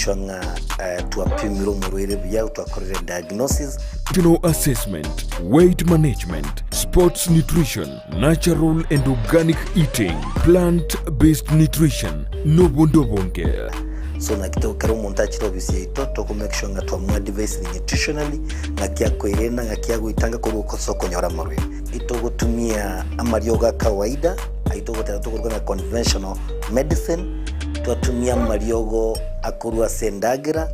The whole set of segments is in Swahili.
shonga tuapimiro murwire bya twakorera diagnosis, assessment, weight management, sports nutrition, natural and organic eating, plant-based nutrition, nobondobonke. So na kito karo montachi obisi to make sure nga twa device nutritionally ngakia koirena ngakia guitanga ko soko nyora marwe ito gutumia amarioga kawaida aito gutatu na conventional medicine twatumia mariogo akurwa sendagira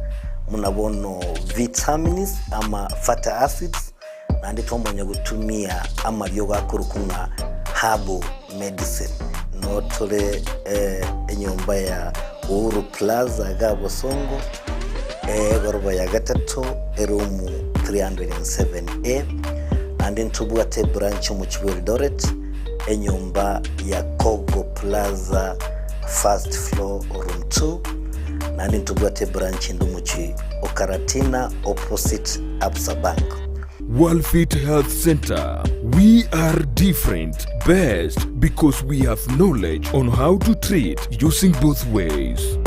munabono vitamins ama fatty acids na ndito mwenye gutumia amariogo akurukunga herbal medicine no tole enyomba ya Uru Plaza Gabo Songo Goroba ya gatatu erumu 307A and in Tubuate branch mu Eldoret enyumba ya Kogo Plaza first floor room 2 and in Tubuate branch ndumuchi Okaratina opposite Absa Bank. Worldfit Health Center. We are different, best because we have knowledge on how to treat using both ways.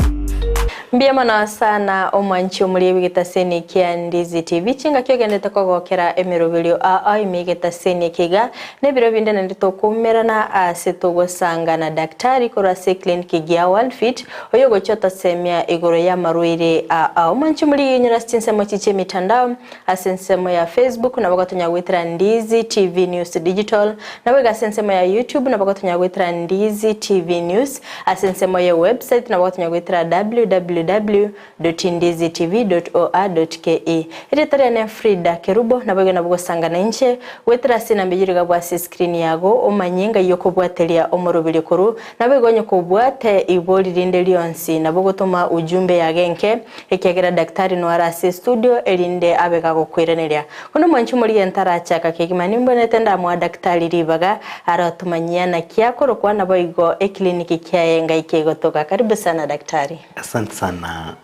Mbiyamana sana omwanchi omuli Kisii kia Ndizi TV chinga kyogendete kogokera emirobelio imigeta seni kiga nebiro binde ndito kumerana asitogosanga na daktari kora clinic ya Worldfit oyo gochota semia igoro ya marwire omwanchi omuli nyirasinsemo chiche mitandao asensemo ya Facebook na bagotonya gwitira Ndizi TV News Digital na wega asensemo ya YouTube na bagotonya gwitira Ndizi TV News asensemo ya website na bagotonya gwitira www.ndizitv.or.ke iretare na Frida Kerubo na bwege na bwosanga na nche wetira sina mbijiriga bwa screen yago omanyinga yoko bwatelia omorobili koru na bwegonye ko bwate iboli rinde lionsi na bwogotoma ujumbe ya genke ekegera daktari no arasi studio elinde abeka kokwireneria kono mwanchi muri entara chaka kegimani mbonetenda mwa daktari ribaga aratumanyana kyakoro kwa na boigo ekliniki kyayenga ikegotoka. Karibu sana daktari. Asante sana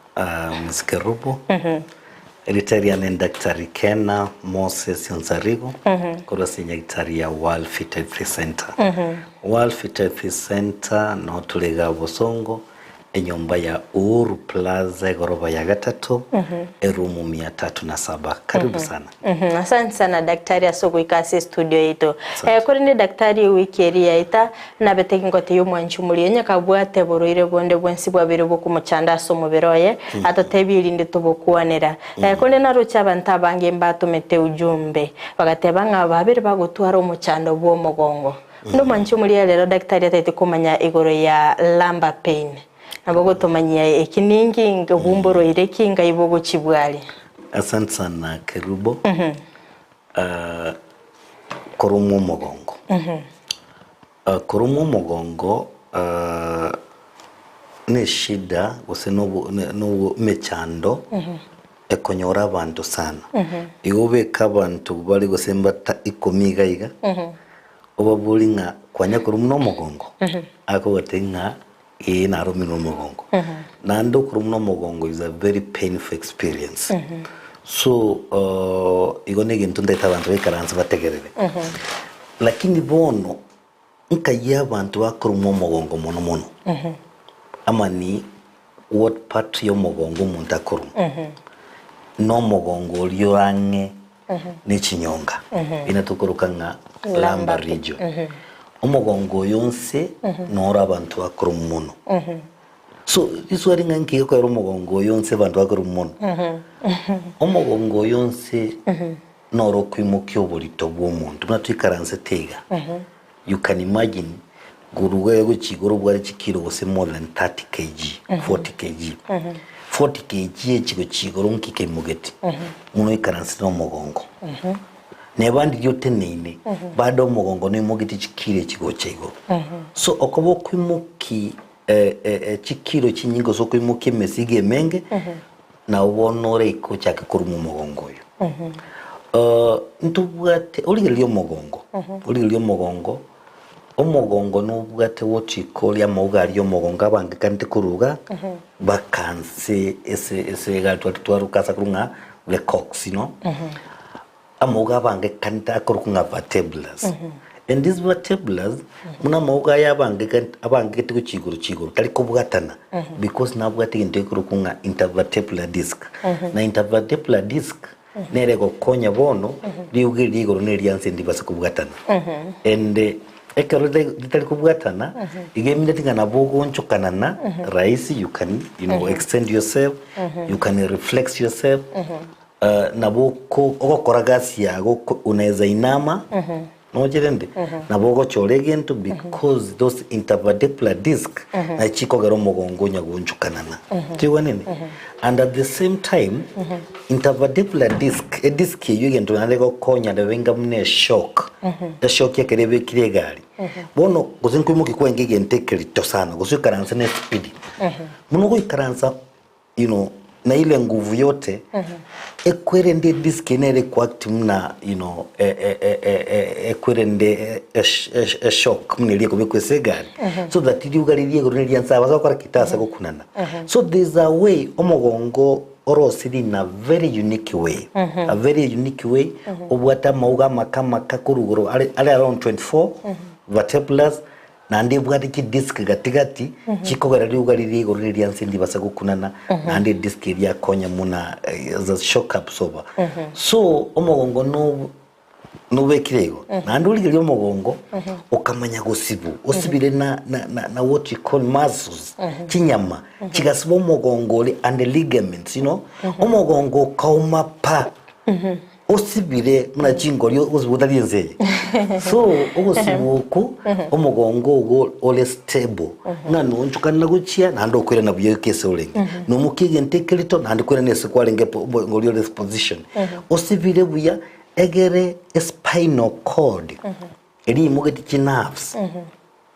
Ms. Kerubo. Elitaria ni daktari Kena Moses Yonsarigo kura daktari ya Worldfit Health Center. Worldfit Health Center no tulega Bosongo enyumba ya Uru Plaza goroba ya gatatu erumu 307. Karibu sana. Asante sana daktari asogo ikasi studio yetu. Kuri ni daktari wikeri yaita na betekingote yo mwanchu mulienya kabwate boroire bonde bwensi bwabere boku muchanda somo beroye atatebiri nditobokuanera. Kuri na rocha banta bange mbatomete ujumbe bagatebanga babere bagotwara umuchando bwo mugongo. Ndo mwanchu muliya lero daktari atete kumanya igoro ya lumbar pain. Nabogo tomanyia ekiningi ngabumboro ireki ngayibogo chibwali. Asante sana Kerubo. Korumu mugongo. Korumu mugongo ne shida gose no mechando ekonyora abantu sana. Igobe kabantu bali gosembata ikomiga iga. Obabulinga kwanya korumu no mugongo. Ako watenga na romino mugongo. Nando kurumu mugongo is a very painful experience. So igone gintunda itabantu bekaranza bategerere. Lakini bono nkaya abantu bakurumu mugongo mono. Amani what part yo mugongo umuntu akurumu. No mugongo lyorange n'ikinyonga. Inatukuruka nka lumbar region. Umugongo yonse nora abantu bakora umuno. So iswari ngankiye ko yari umugongo yonse abantu bakora umuno. Umugongo yonse noro kwimukyo burito bw'umuntu natwikaranze tega. You can imagine guruwe gukigoro bwari kikiro gose more than 30 kg 40 kg 40 kg ekigo kigoro nkike mugeti muno ikaranze no mugongo. Nebandi yote nene bado mugongo ne mugiti chikire kigo chego. So okobo kwimuki chikiro chinyingo so kwimuki mesige menge na wonore iko chake kurumu mugongo yo. Ntubwate uligelio mugongo. Uligelio mugongo. Omugongo nubwate wochiko ya mugali yo mugongo abange kandi kuruga bakanse ese gatwa twarukasa kurunga le cox no. Amoga bange kanta kurukunga vertebrae and these vertebras muna mauga ya abange tiko chiguru tali kubwatana because na bwati intekuru kunga intervertebral disc na intervertebral disc nere go konya bono liuge ligoro ne lianse ndibasa kubwatana and ekero litali kubwatana igeminde tingana bogo nchukanana raisi you can extend yourself you can reflex yourself naboko ogokora gasi yago unaweza inama nojerende naboko cholegento because those intervertebral disc na chiko garo mogongo nyagunchukanana tiwa nini and at the same time intervertebral disc a disc yugento nalego konya de wenga mne shock the shock yakerebe kiregari bono gozinkumuki kwengege ntekerito sana gozikaransa ne speed muno goikaransa na ile nguvu yote ekwerende diskenere kwa actimna ekwerende a shock mnilie kubikwe gari so that ili ugalilie gornelia nsaba zakora kitasa gukunana so there's a way omogongo orosiri in a very unique way a very unique way obwata mauga makama kakurugoro ale around 24 vertebrae na ndi bwati ki disc gatigati chikogara liugaliri gornelia nsindi basa gukunana na ndi disc ya konya muna the shock absorber so omogongo no bekirego na nduli omogongo okamanya gosibu osibire na what you call muscles chinyama chigasibo omogongo and the ligaments omogongo kauma pa osibire muna chingolyo osibutali nzeye so ogosibuku omogongo go ole stable ngano nchukana guchia na ndo kwera na buye kese olenge no mukige ntekelito na ndikwera nese kwalenge ngolyo position osibire buya egere spinal cord eri mugeti chi nerves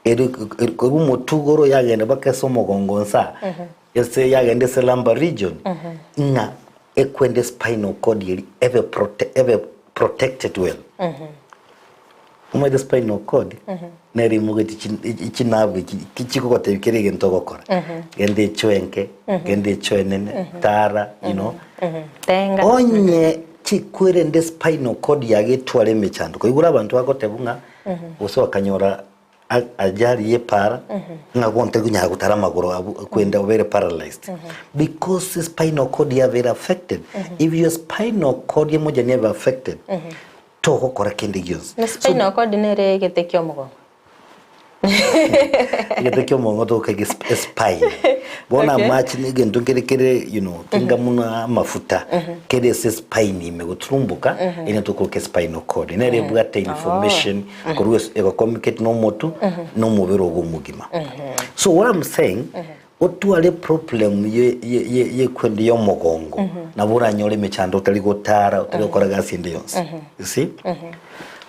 eri ko mutugoro yagenda bakaso omogongo nsa yese yagenda se lumbar region nga ekwende spinal cord yeri ever protected well the spinal cord neri mugeti chi nerve kichiko kote kirege ntogokora gende chwenke gende chwenene tara tenga onye chikwere nde spinal cord yage twale mechando ko igura abantu bakotebunga uso akanyora ajari ye para ngagonte gunya gutara magoro kwenda very paralyzed because the spinal cord ya very affected if your spinal cord moja never affected to gukora kindi gyos na spinal cord nere getekyo mugo getekyo mugo to kage spine bona match nige ndongerekere kinga muna mafuta kede se spine imegutrumbuka ine tukoke spinal cord nere bwate information korwes ego communicate no motu no mubero gumugima so what I'm saying otuale problem ye kwendi yo mogongo na bura nyole mechando tali gotara tali gukora gasi ndi yonse you see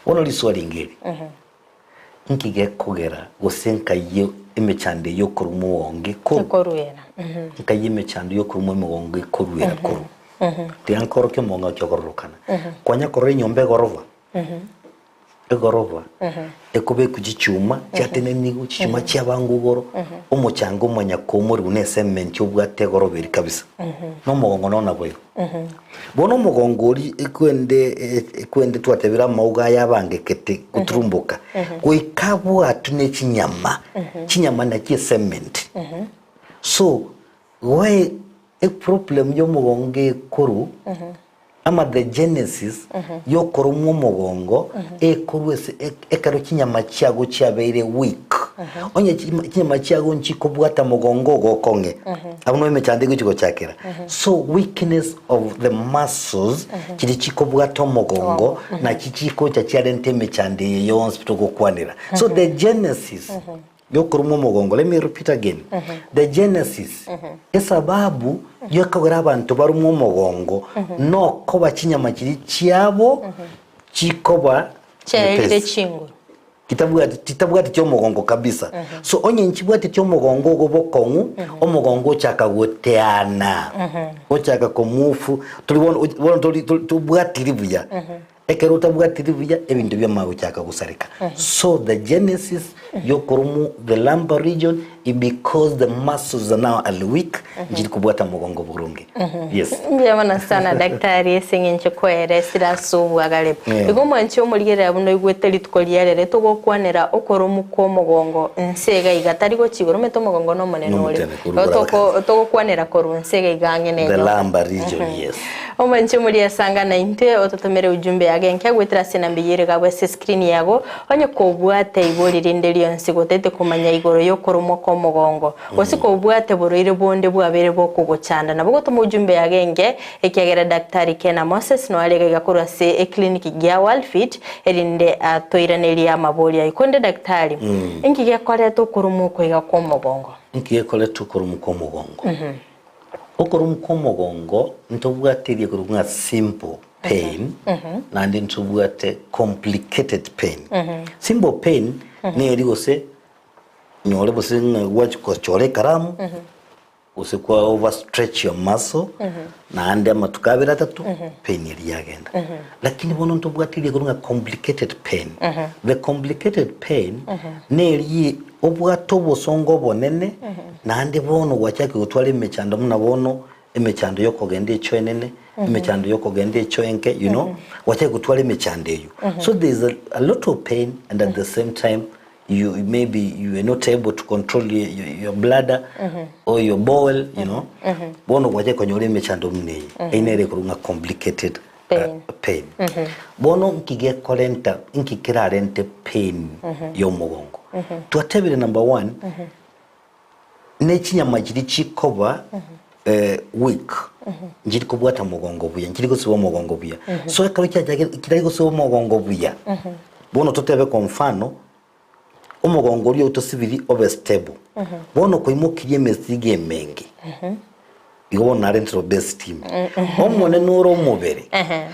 ono liswali ngiri nkige kugera gusenka yo emechande yo kurumu wonge koruera nkayime chando yo kurumu mogongo koruera koru ti ankoro ke monga chokorukana kwanya korre nyombe gorova egorova ekube kujichuma cyatene nigu chuma cyabangugoro umucyango umanya komuri unesemment ubwate goroberi kabisa no mogongo nona boyo bono mogongori ekwende twatebira mauga yabangekete gutrumbuka kuikabu atune chinyama na cement so why a problem yo mogonge koru ama the genesis yo korumu mogongo koruese ekaro chinyama chiago chiabeire weak onye chinyama chiago nchiko bwata mogongo gokonge abuno emechande guchiko chakera so weakness of the muscles chiri chiko bwata mogongo na chichiko cha chiarente mechande yons pitoko kwanira so the genesis yo korumu mogongo let me repeat again the genesis esababu yo kagara abantu barumu mogongo no koba chinyama kiri chiabo chikoba chaire chingo kitabwati cyo mogongo kabisa so onye nchibwati cyo mogongo go bokongu omogongo chaka goteana ochaka komufu tulibona tubwati libuya ekero tabwatiri buya ebintu byamawe cyaka gusarika. So the genesis yokurumu the lumbar region is because the muscles are now weak njiri kubwata mugongo burungi. Yes. Byabona sana daktari esingenche kwere sirasubwa gale. Igo mwanchi omulire abuno igweteli tukoliyere tugokwanera okurumu ko mugongo nsega igatari go chigoro meto mugongo no monene ole. Tugokwanera koru nsega igange ne. The lumbar region, yes. Omwanchi omulire sanga 90 ototomere ujumbe yage nkagwetera sinambiyire gabwe screen yago onye kobwate ibolirinde lyonsi gotete kumanya igoro yokurumu ko mugongo. Osiko obwate boroire bonde bwabere bokugochanda nabo goto mujumbe yagenge ekyagera daktari Kena Moses no alega gakora se clinic ya Worldfit erinde atoiraneri amaboli ayikonde daktari inki yakore to kurumu ko igako mugongo inki yakore to kurumu ko mugongo okurumu ko mugongo ntobwatiriye kurunga simple pain nandi ntobwate complicated pain. Simple pain ni erigose nyole bose ngwachi ko chole karamu usikwa overstretch your muscle na ande amatukabira tatu pain iri yagenda. Lakini bono ntobwatiriye kurunga complicated pain. The complicated pain neri obwato bosongo bonene na ande bono wachaki gutwala imechando muna bono imechando yoko gende echo enene imechando yoko gende echo enke you know wachaki gutwala imechando eyo. So there is a lot of pain and at the same time you are not able to control your bladder or your bowel, you know. Bono waje konyole mechando mne inere kurunga complicated pain. Bono nkige kolenta nkikira rente pain yo mugongo. Tuatebire number 1 nechinya majiri chikoba week njiri kubwata mugongo buya njiri gusiba mugongo buya. So ekalo cyajage kirari gusiba mugongo buya. Bono tutebe kwa mfano umugongo uri utosibiri overstable. Bono koimukiriye mesige mengi. Igo na rentro best team. Omone nuro mubere.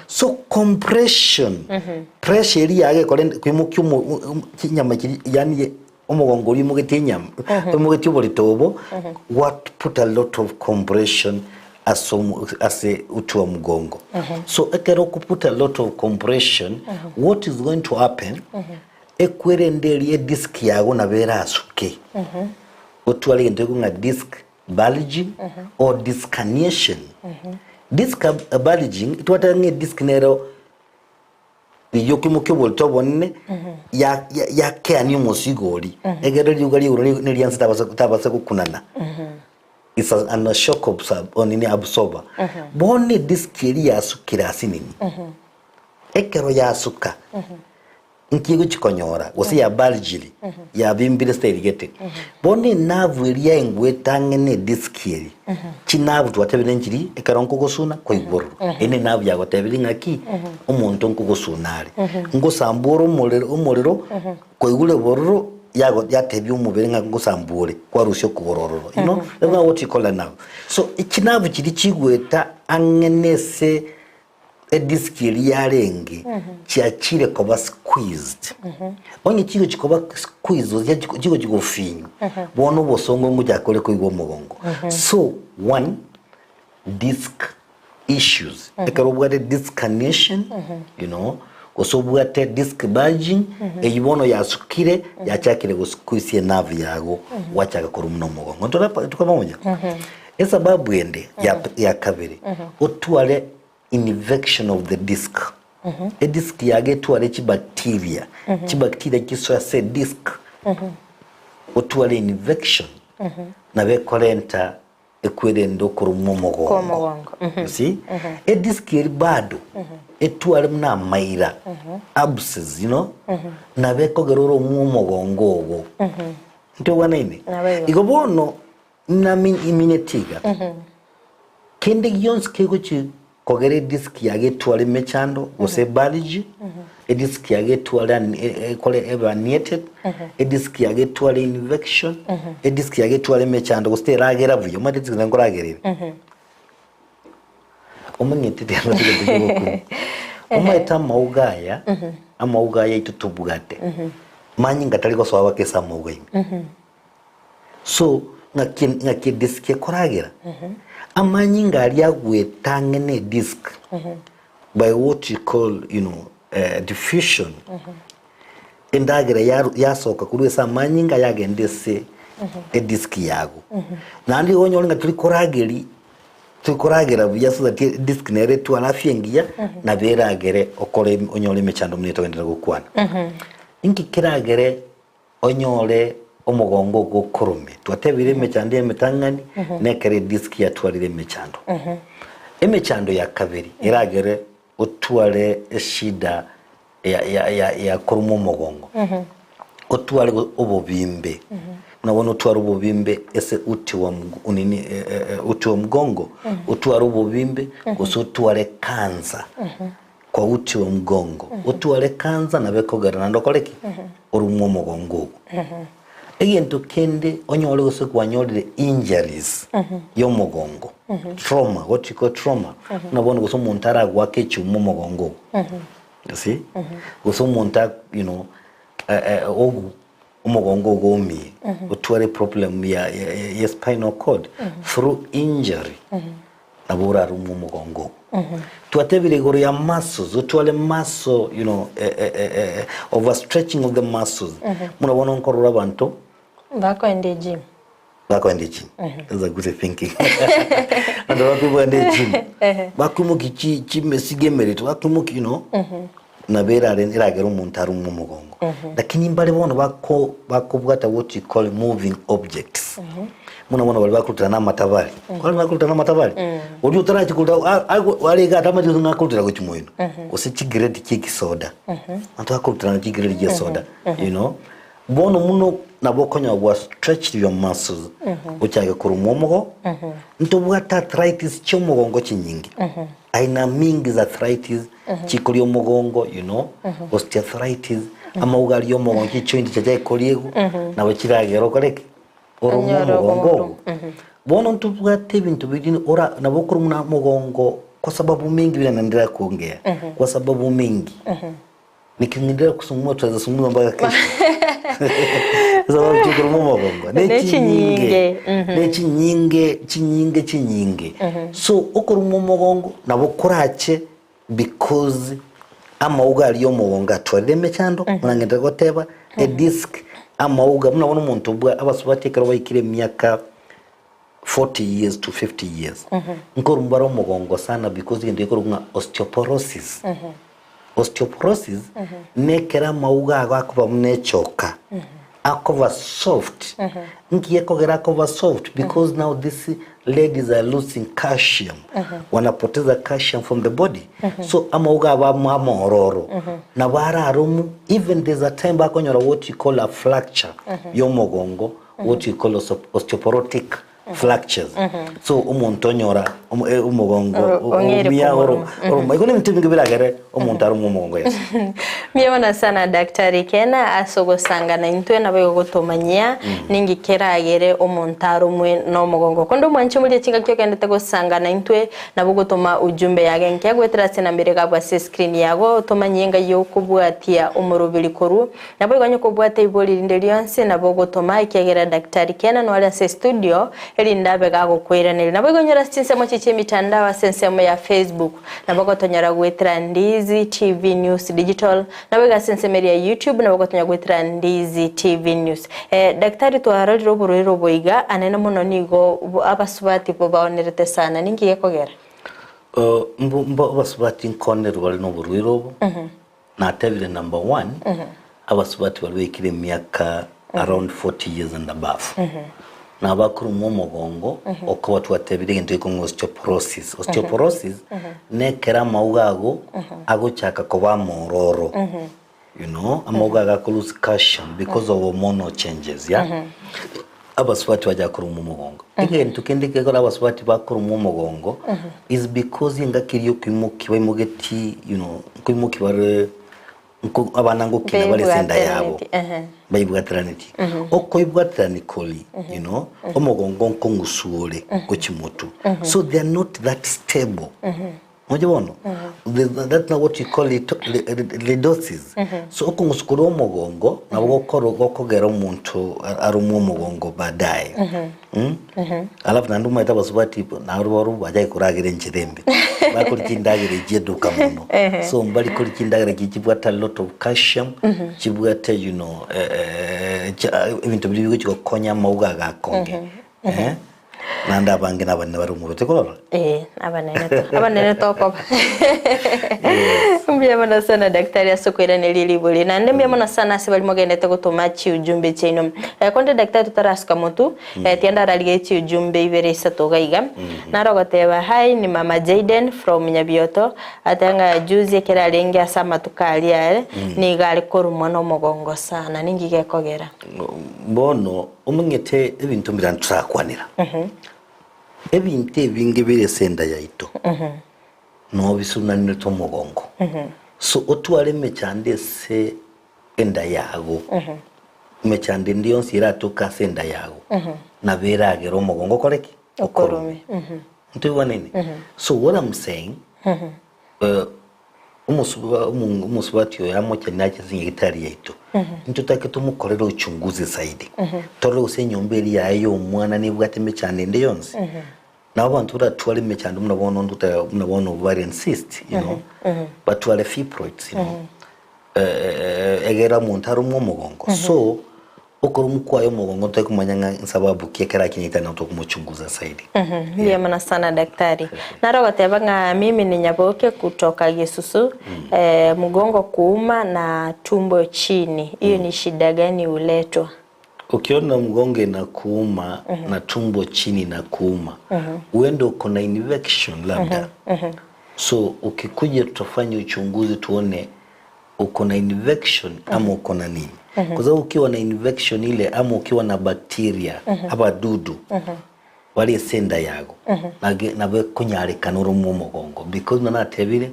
So compression pressure iri yage koimukyo kinyama kiri yani umugongo uri mugete nyama. Mugete bolitobo what put a lot of compression as a utu wa mugongo. So ekero put a lot of compression what is going to happen ekwerendeli disc yago na bera asuke otwale ndego nga disc bulging or disc herniation. Disc bulging itwata nge disc nero yokimuke bolto bonne ya keani musigori egero lyugali uroni nilyansi tabasa kukunana. It's a shock absorber. Bone disc eri yasukira asinini ekero yasuka nkigo chikonyora wose ya baljili ya bimbire sterigete bone navu eri engwetange ne disc eri chinavu twatebire njiri ekaronko gosuna koigoro ene navu ya gotebire ngaki umuntu nkugosunare ngosambura umuriro koigule bororo yago yatebye umubere nga ngosambure kwa rusyo kubororo you know that's what you call a nerve. So ikinavu kiri chigweta angenese a disc eri yarenge cyakire koba squeezed. Onye kigo kikoba squeezed kigo kigofinyo bono bosongo ngujakole ko igwo mugongo. So one disc issues ekarobwate disc herniation you know osobwate disc bulging eyibono yasukire yacyakire go squeeze nerve yago wachaka korumno mugongo tukamonya esababu ende ya kabiri otwale infection of the disc. A disc yage tuwale chibacteria kisoya se disc otuwale infection na bekolenta ekwerendo kurumu mugongo. You see? A disc eri bado etuwale mna maira abscess, you know, na bekogeroro mu mugongo ogo. Nto wana ini igobono na iminetiga kende yons kego chi kogere disc yage tuwale mechando ose baliji a disc yage tuwale kole herniated a disc yage tuwale infection a disc yage tuwale mechando ose ragera vuyo ma disc ngoragere omanyete tero tege omaita maugaya amaugaya itutubugate manyi ngatali ko swawa kesa maugayi so ngaki disc yakoragera amanyi ngali agwetangene disc by what you call, you know, diffusion endagera yasoka kuri sa manyinga yagendese ediski yago nandi onyo nga tulikoragera buya so that disk nere tu alafiengia na beragere okole onyole mechando mneto endera gukwana inki kiragere onyole omugongo gukurume twatebire mechando emetangani nekere disk ya twalire mechando emechando ya kabiri iragere otwale shida ya kurumo mugongo otwale obubimbe unabona utwara ububimbe ese uti wa uti wa mgongo utwara ububimbe usutware kanza kwa uti wa mgongo utware kanza na bekogera nandokoleki urumo mugongo egento kende onyole gose kwanyolire injuries yo mugongo trauma, what you call trauma unabona gose umuntu aragwa kecyumo mugongo you see gose umuntu you know umugongo gomi utware problem ya spinal cord through injury nabura rumu mugongo twatebire goro ya muscles utwale muscle you know overstretching of the muscles murabona nkorora abantu bako ende gym that's a good thinking and a lot of people in the gym bakumuki chimesigemerito bakumuki you know na bera iragera umuntu ari mu mugongo lakini mbale bono bakobwata what you call moving objects muna bali bakulutana n'amatabali kwali bakulutana n'amatabali uri utarachi kulta wali gata amati ngakulutira ku kimoino usichigiredi kikisoda antu akulutana chigiredi ya soda you know bono muno nabokonya wa stretch your muscles uchaga kurumumogo ntobwata arthritis chomugongo chinyingi aina mingi za arthritis chikoli omugongo you know osteoarthritis ama ugali omugongo chichoindi chaje koliego na bakiragero koleke omugongo bono ntubwate bintu bidini ora nabokuru muna mugongo kwa sababu mingi bila nandira kuongea kwa sababu mingi nikingindira kusumua tuweza sumua mpaka kesho sababu chukuru mugongo chinyinge so okuru mugongo nabokurache because ama ugali yo mugongo atwalire mechando munangenda goteba a disc ama uga munabona umuntu bwa abasubatekero bayikire myaka 40 years to 50 years nkoro mbaro mugongo sana because ngende ko runga osteoporosis osteoporosis nekera mauga agakuba munechoka akova soft ngiye kogera akova soft because now these ladies are losing calcium wanapoteza calcium from the body so amauga aba ororo na bararumu even there's a time bakonyora what you call a fracture yo mugongo what you call osteoporotic fractures so umuntu onyora umugongo umia oro ikone mtimingi bilagere umuntu ari umugongo yes miyona sana daktari kena asogosanga na intwe nabego gotomanya ningi keragere umuntu ari umwe no mugongo kondo mwanchi muri kinga cyo kende tegosanga na intwe nabo gotoma ujumbe yage nke gwetera sena mbere gabwa screen yago tomanyenga yo kubwatia umurubiri koru nabo iganye kubwata iboli lindelianse nabo gotoma ikegera daktari kena no ala studio eli ndabe gago kweranira nabo igonyera sinsemo chiche mitandao sensemo ya Facebook nabo gotonyara gwetera Ndizi TV News Digital nabo gasensemeri ya YouTube nabo gotonya gwetera Ndizi TV News daktari twarariro burero boiga anena muno nigo abasubati bo baonerete sana ningiye kogera mbo abasubati nkonero bali no burero na tebile number 1 abasubati bali wekire myaka around 40 years and above na bakuru mu mugongo oko watu watebire ngende ko osteoporosis nekera maugago agochaka kuba mororo you know amaugaga ko lose calcium because of hormonal changes abaswati baja kuru mu mugongo again tukendike ko abaswati bakuru mu mugongo is because ingakiriyo kwimuki bayimugeti you know kwimuki bare abana ngo kina bale senda yabo bayibwatraniti okoibwatranically you know omugongo nko ngusure ko kimutu so they are not that stable Mojabono. That's not what you call it, lidosis. So okungusukuru omugongo na gokogera omuntu arumu omugongo baadaye. Alafu nanduma itabasubati na rubaru bajai kuragire nchirembe. Bakuri kindagire jeduka muno. So mbali kuri kindagire kibwata a lot of calcium, kibwata ibintu biri byo konya mauga gakonge. Nanda abange n'abana bari mu betekolora abanene toko mbiyamana sana daktari asokwera nelilibuli na ndembiyamana sana sibali mogendete gutuma chi ujumbe chino konde daktari tutaraska mutu tienda ralige chi ujumbe ibere satogaiga narogoteba hi ni mama Jaden from Nyabioto atanga juzi kera lengi asama tukalia ni gali korumwa no mugongo sana ningige kogera bono umungete ibintu mirantrakwanira ebinte binge bere senda yaito no bisunanire to mugongo so otwale mechande se enda yago mechande ndiyo nsira toka senda yago na berage ro mugongo koreki okorume ntiwa nini so what I'm saying umusubati yamo cyanaje zingitari yaito ntutake tumukorera uchunguzi zaidi tore usenyomberi yayo umwana nibwo ateme cyane nde yonse nabantu ratwale mechande munabona ovarian cyst batwale fibroids egera muntu mu mugongo so ukora mukwayo mugongo takumanyanga sababu kekera kinyitana tukumuchunguza zaidi ndiyamana sana daktari narogoteba nga mimi ni Nyaboke kutoka Gisusu mugongo kuuma na tumbo chini hiyo ni shida gani uletwa ukiona mgongo na kuuma na tumbo chini na kuuma uende uko na infection labda so ukikuja tutafanya uchunguzi tuone uko na infection ama uko na nini kwa sababu ukiwa na infection ile ama ukiwa na bacteria aba dudu wali senda yago nabe kunyarika n'urumu mugongo because nana tebire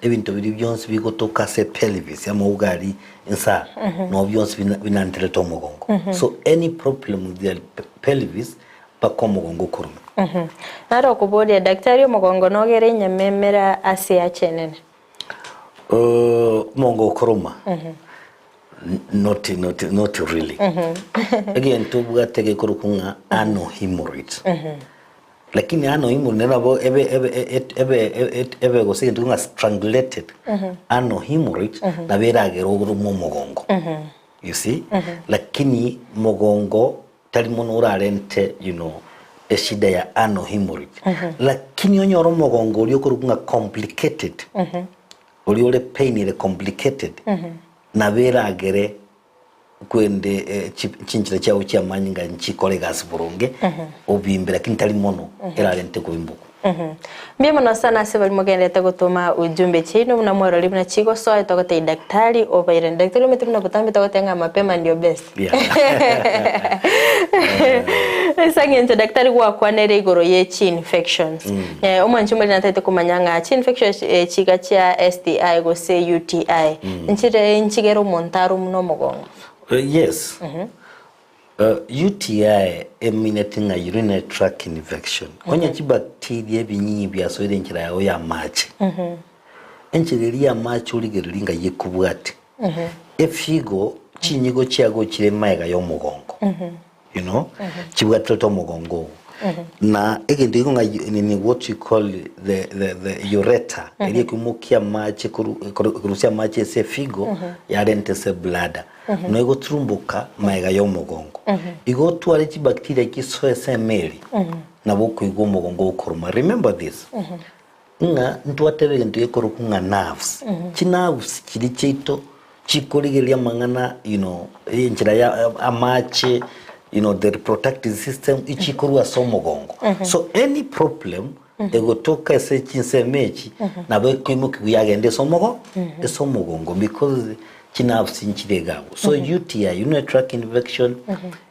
ebintu biri byonse bigotoka se pelvis ama ugari insa no byonse binantere to mugongo so any problem with the pelvis bako mugongo kurume naro kubodia daktari mugongo nogere nyamemera asia chenene mugongo kuruma not really again to bwatege kurukunga ano hemorrhoids lakini ano hemorrhoid nabo ebe gose ntunga strangulated ano hemorrhoid na beragero mu mugongo you see lakini mugongo tali mono urarente eshida ya ano hemorrhoid lakini onyoro mugongo uri kurukunga complicated uri ole pain ile complicated na beragere kwende chinchira cyawo cyamanyinga nchikole gas burunge obimbira kintali mono erarente kubimbuko mbiyamana sana sebali mogendete gutuma ujumbe chino na mwero libna chigo so itogote daktari obaire daktari umetumna kutambi togotenga mapema ndio best sangenze daktari kwa nere igoro ye chi infections omwanchumwe natete kumanyanga chi infections chiga cha STI go say UTI nchigero montaru no mugongo yes UTI emanating a urinary tract infection onye chibacteria binyi byasoire nkira yawo ya machi enchireri ya machi uligerulinga yekubwate efigo chinyigo cyago kire maega yo mugongo chibwate to mugongo na egende ngo ni what you call the ureter ili kumukia machi kurusia machi se figo ya rente se bladder no ego trumbuka maega yo mugongo igo twale chi bacteria kisoe se meli na boko igo mugongo ukoruma remember this nga ntwaterere ntuye korukunga nerves chi nerves kiri chito chikoligelia mangana injira ya amache the reproductive system ichikorwa so mugongo so any problem ego toka se chinsemechi na bekimo kuyagende so mugongo because chinafsi nchiregabo so UTI urinary tract infection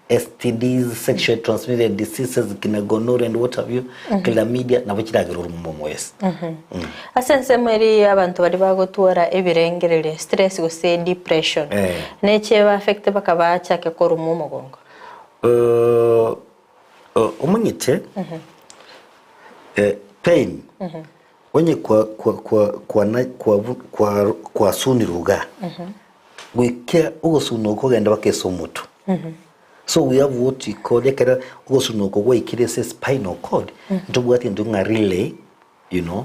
STDs sexually transmitted diseases gonorrhea and what have you chlamydia na bachiragero mu mwese asense muri abantu bari bagotura ebirengerere stress go se depression neche ba affect bakaba cyake ko rumu mugongo umunyite pain onye kwa suni ruga gwike ugosuno kogenda bakeso mutu so we have what we call ekera ugosuno kogwa ikirese spinal cord ntubwati ndunga relay you know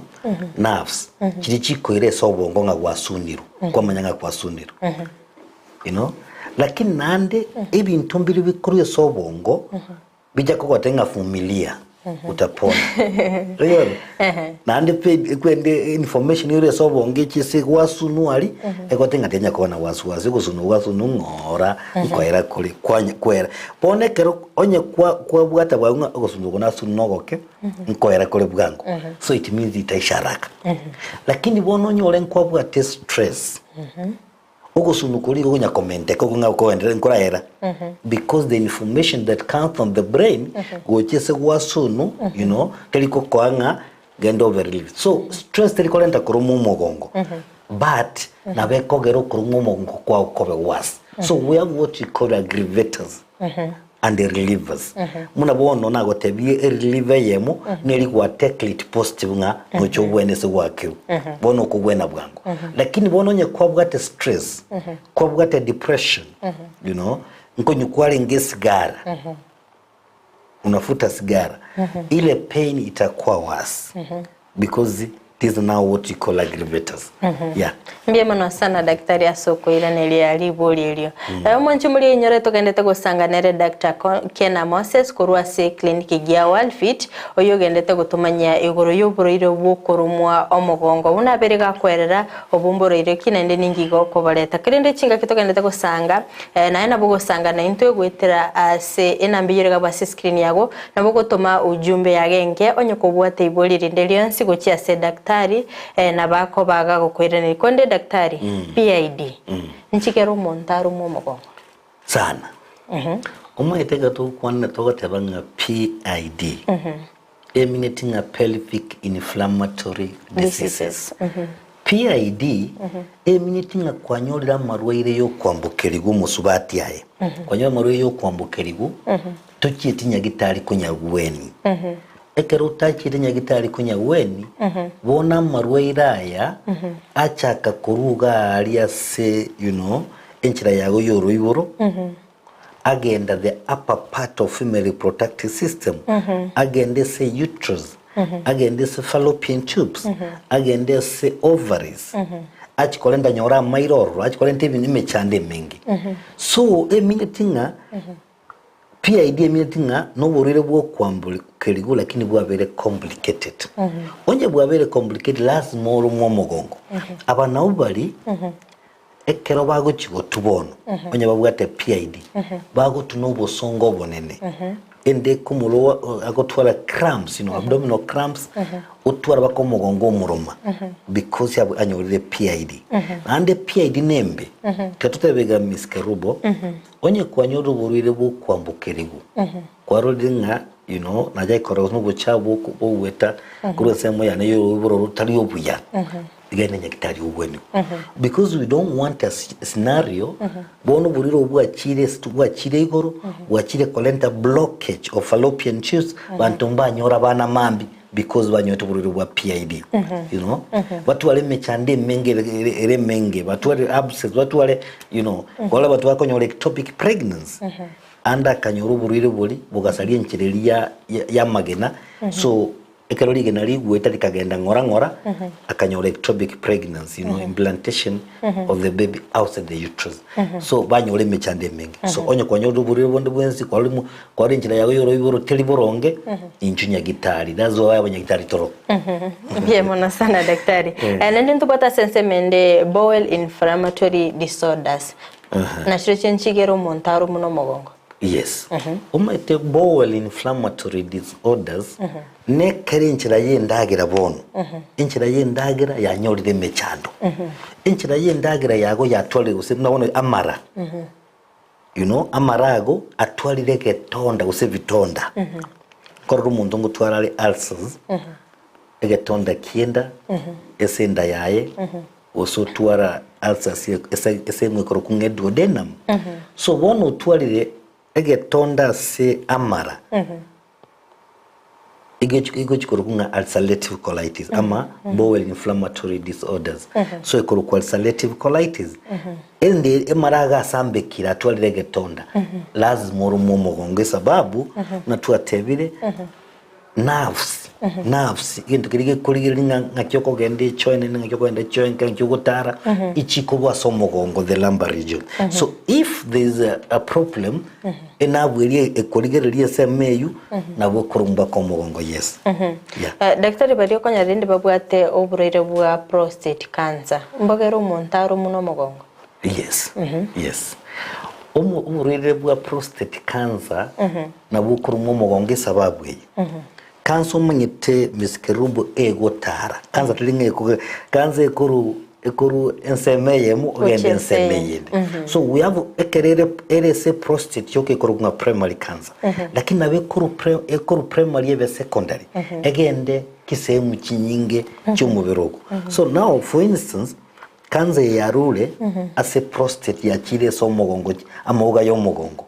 nerves kiri chikoire sobongo nga gwasuniru kwa manyanga kwasuniru you know lakini nande ebintu mbiri bikuruye sobongo bija kogotenga familia utapona rero nande pe kwende information ire sobonge chise gwasunuali ekotenga tenya kona wasuwazi gusunu wasunu ngora nkoera kuli kwera pone kero onye kwa bwata bwa gusunu kona sunogoke nkoera kuli bwangu so it means itaisharaka lakini bono nyole nkwa bwate stress ugusunu kuli gonya comment ko nga ko endere nkora era because the information that comes from the brain gochese gwasunu you know teliko kwanga gendo overlive so stress teliko lenta kurumu mogongo but na bekogero kurumu mogongo kwa kobe was so we have what we call aggravators and the relievers muna bono na gotebie reliever yemo neli kwa teklit positive nga nocho bwenese wake bono kubwena bwangu lakini bono nye kwa bwate stress kwa bwate depression you know nko nyukwale ngesigara unafuta sigara ile pain itakuwa worse because this is now what you call aggravators yeah mbye mano sana daktari asoko ila neli alibuli ilio mwanchi muri nyore togendete gusanganere Dr. Kena Moses kurwa se clinic ya Worldfit oyo gendete gutumanya iguru y'uburiro bw'okurumwa omugongo unaberega kwerera obumburo ire kinende ningigo kobaleta kirinde chinga kitogendete gusanga naye nabo gusanga na into gwetera se enambiyerega basi screen yago nabo gutuma ujumbe yagenge onye kubwate ibulire ndelio nsigo chia se daktari na bako baga gukwirana konde daktari PID nchikero montaru mu mugongo sana umaitega to kwanna to tabanga PID emanating a pelvic inflammatory diseases PID emanating a kwanyolira marwaire yo kwambukerigu musubati yae kwanyolira marwaire yo kwambukerigu tukiyetinya gitari kunyagweni ekero utakirinya gitari kunyagweni bona marwaire aya achaka kuruga aliya se you know enchira yago yoro iboro agenda the upper part of female reproductive system agenda se uterus agenda se fallopian tubes agenda se ovaries achikolenda nyora mairoro achikolenda ibintu imechande mengi so eminitinga PID eminitinga no burire bwo kwambukerigu lakini bwabere complicated onye bwabere complicated lazima urumwa mugongo abana ubali ekero bago chigo tubono onye babwate PID bago tunobo songo bonene ende kumulo agotwala cramps you know abdominal cramps utwara bako mugongo muruma because ya anyorire PID ande PID nembe katutebega miskerubo onye kwanyoro burire bwo kwambukerigu kwarodinga you know najai korono buchabo ko weta kurosemo yana yo buro tari obuya igene nyakitari ubweni because we don't want a scenario bono buriro bwachire igoro bwachire kolenta blockage of fallopian tubes bantumba nyora bana mambi because banyote buriro bwa PID you know watu wale mechande menge ere menge watu wale abscess watu wale you know wala watu wako nyore ectopic pregnancy anda kanyoro buriro buli bugasalia nchirelia ya magena so ekalori genali gweta likagenda ngora akanyora ectopic pregnancy you know implantation of the baby outside the uterus so banyore mechande mengi so onye kwanyoro buriro bonde bwensi kwa rinjira yawe yoro iboro teliboronge injunya gitari dazo waya abanyagitari toro bien mona sana daktari nende ntubata sensemende bowel inflammatory disorders na shirye nchigero montaru muno mugongo yes umaite bowel inflammatory disorders ne kerinchira yendagira bono inchira yendagira yanyorire mechando inchira yendagira yago yatwale usebna bono amara you know amarago atwalire ketonda usevitonda kororo umuntu ngutwarale ulcers egetonda kienda esenda yaye osotwara ulcers esemwe korokunge duodenum so bono utwalire egetonda se amara igo chikorukunga ulcerative colitis ama bowel inflammatory disorders. So ikoruku ulcerative colitis ende emaraga sambe kira twalire getonda lazima urumu mugongo sababu natwatebire nerves into kirige kurigiringa ngakyoko gende choine ngakyoko gende choine ngakyogotara ichikobwa somogongo the lumbar region. So if there is a problem enabwiri ekorigereria semeyu nabo kurumba ko mogongo. Yes. Daktari bari okonya rinde babwate oburere bwa prostate cancer mbogero montaro muno mogongo. Yes. Yes. Oburere bwa prostate cancer nabo kurumba mogongo sababu kanso mungite miskerubu egotara kanza tulinge kanza ekuru ensemeyemu ogende ensemeyede. So we have ekerere prostate yoke kurunga primary cancer lakini nabe ekuru primary ebe secondary egende kisemu kinyinge cy'umubirogo. So now for instance kanza yarure ase prostate yakire so mugongo amoga yo mugongo.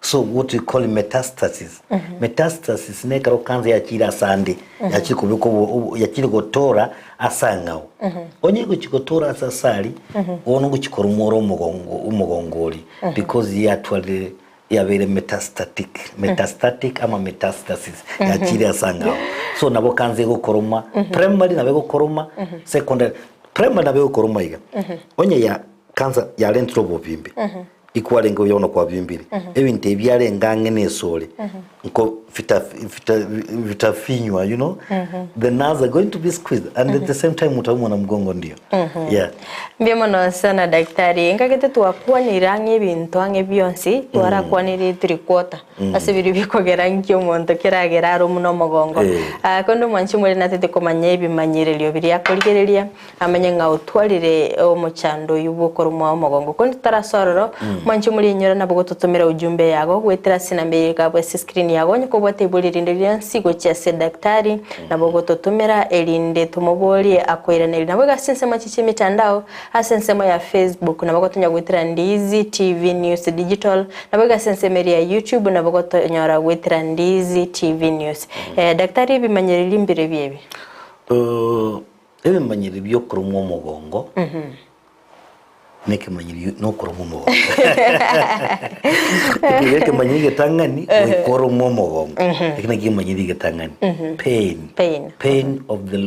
So what we call metastasis. Metastasis ne karo kanza yakira sande yakiri kubiko yakiri gotora asangao. Onye guchikotora asasali ono guchikora umuro umugongori because yatwale yabere metastatic ama metastasis yakiri asangao. So nabo kanze gokoroma primary nabe gokoroma secondary primary nabe gokoroma iga onye ya kanza ya lentrobo bimbi ikwale ngo yono kwa bimbiri ebintu ebyarenga ngene sole nko vitafinywa you know the nerves are going to be squeezed and at the same time utamona mgongo ndio. Yeah mbiomono sana daktari ngagete twakwanira nk'ibintu ange byonsi twarakwanira 3/4 asibiri bikogera nkyo muntu kiragera ari muno mugongo kondo mwanchi muri natete komanya ebimanyirelyo biri yakoligereria amanye nga utwalire omuchando yubukoro mu mugongo kondo tarasororo mwanchi muri nyora nabo gututumira ujumbe yago gwetera sinambe kabwe screen yago nyiko bwatebuli rinde nsigo cya daktari nabo gututumira elinde tumoboli akoiranira nabo gasense machichi mitandao asensemo ya Facebook nabo gotonya gwetera Ndizi TV News Digital nabo gasense meri ya YouTube nabo gotonyora gwetera Ndizi TV News. Daktari bimanyerira imbere byebe ebimanyiri byo kurumwa mugongo meke manyiri no kurumwa mugongo ikireke manyiri getangani ikoro mugongo ikina manyiri getangani pain of the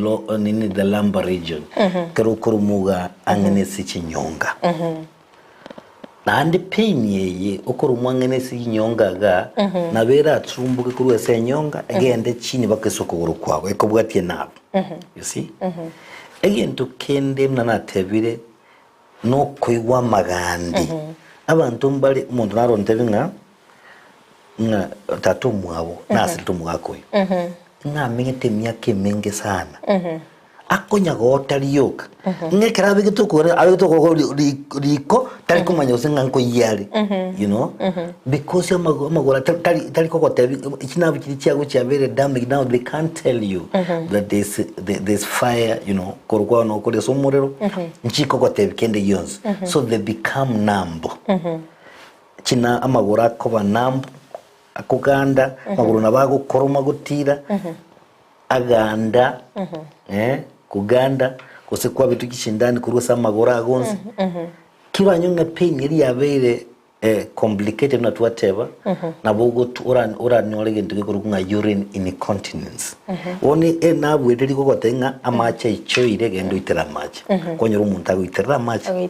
in the lumbar region kero kurumuga angene sichinyonga nandi pain yeye okurumwa angene sichinyonga ga nabera trumbuke kuri se nyonga agende chini bakesoko urukwawe ekobwatie nabo you see again to kende mnana tebire no kuigwa magandi abantu mbali umuntu naronde nga tatu mwabo nasi tumwako nga mingete myake menge sana akonya gotaliyoka ngekera bigitokora abitoko liko tali kumanya usenga nko yale you know because amagora tali kokota ikinabu kiri cyago cyabere damage now they can't tell you that there's fire you know korwa no kore so murero nchiko kote bikende yonse so they become numb kina amagora ko ba numb akuganda maguru nabago koroma gutira aganda kuganda kose kwa bitu kishindani kurusa magora agonzi kibanyonga pain yari yabere complicated not whatever nabogo ora nyolege ntuke kurukunga urine incontinence oni nabwe riri kogotenga amache ichoire gendo itera amache konyoro umuntu agitera amache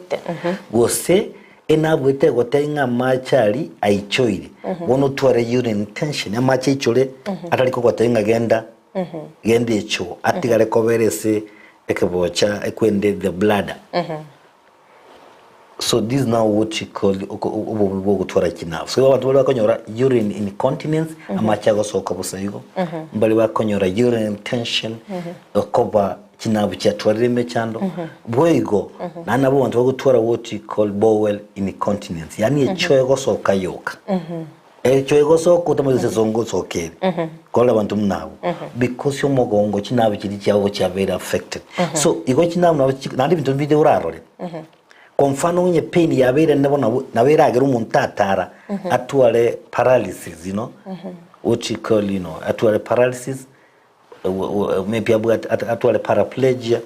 gose enabwe te gotenga amachari aichoire wono tware urine tension amache ichore atari kogotenga genda gende echo atigale koberese ekebocha ekwende the bladder so this now what you call obo twara kinafu so abantu bali bakonyora urine incontinence amacha gosoka busayigo bali bakonyora urine tension okoba kinabu cya twarime cyando bwoigo nabo abantu bagutwara what you call bowel incontinence yani echo gosoka yoka echo egosoko tamaze zongo sokere kola abantu mnabo because yo mugongo kinabu kiri cyawo cya very affected so igo kinabu nandi bintu video urarore konfano unye pain yabere nabera agera umuntu atara atware paralysis you know what you call you know atware paralysis maybe atwale paraplegia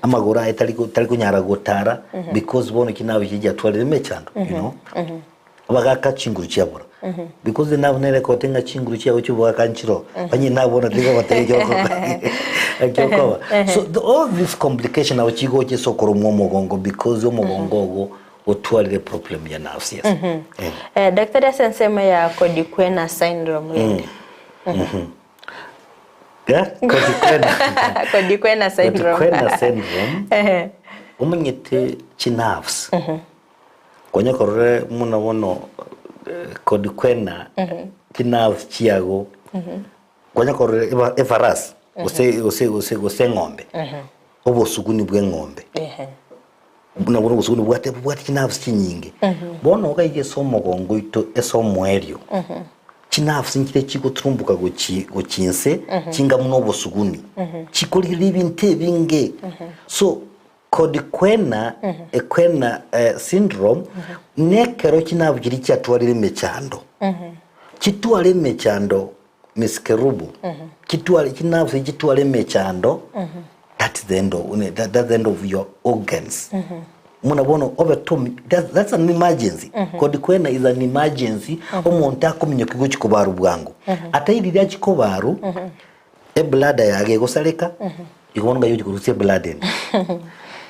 amaguru atali kunyara gutara because bono kinawe kije atwale mechando you know abagaka chinguru cyabura because nabo nere kotenga chinguru cyawe cyubuka kanchiro banye nabona ndiga bateje ko so all this complication aho kigo cyesokora umugongo because umugongo otwalire problem ya nerves yes Dr. Sensema ya Kodikwena syndrome Kodikwena syndrome umenyete nerves konyakorore munabono Kodikwena nerves chiago konyakorore evaras ose ngombe obosuguni bwe ngombe bunabona ubusuguni bwate nerves chinyinge bona okaije somogongo ito esomwerio nerves nkire chiko trumbuka gokinse kinga muno obosuguni chikolira ibinte binge so Kodikwena ekwena syndrome nekero kinabwo kiri cyatwarire mechando kitware mechando miskerubu kitware kinabwo kitware mechando that's the end of your organs munabona overtom that's an emergency Kodikwena is an emergency omuntu akomye kigo kikobaru bwangu atayirira kikobaru eblada yage gusareka igondga yo kurutse blood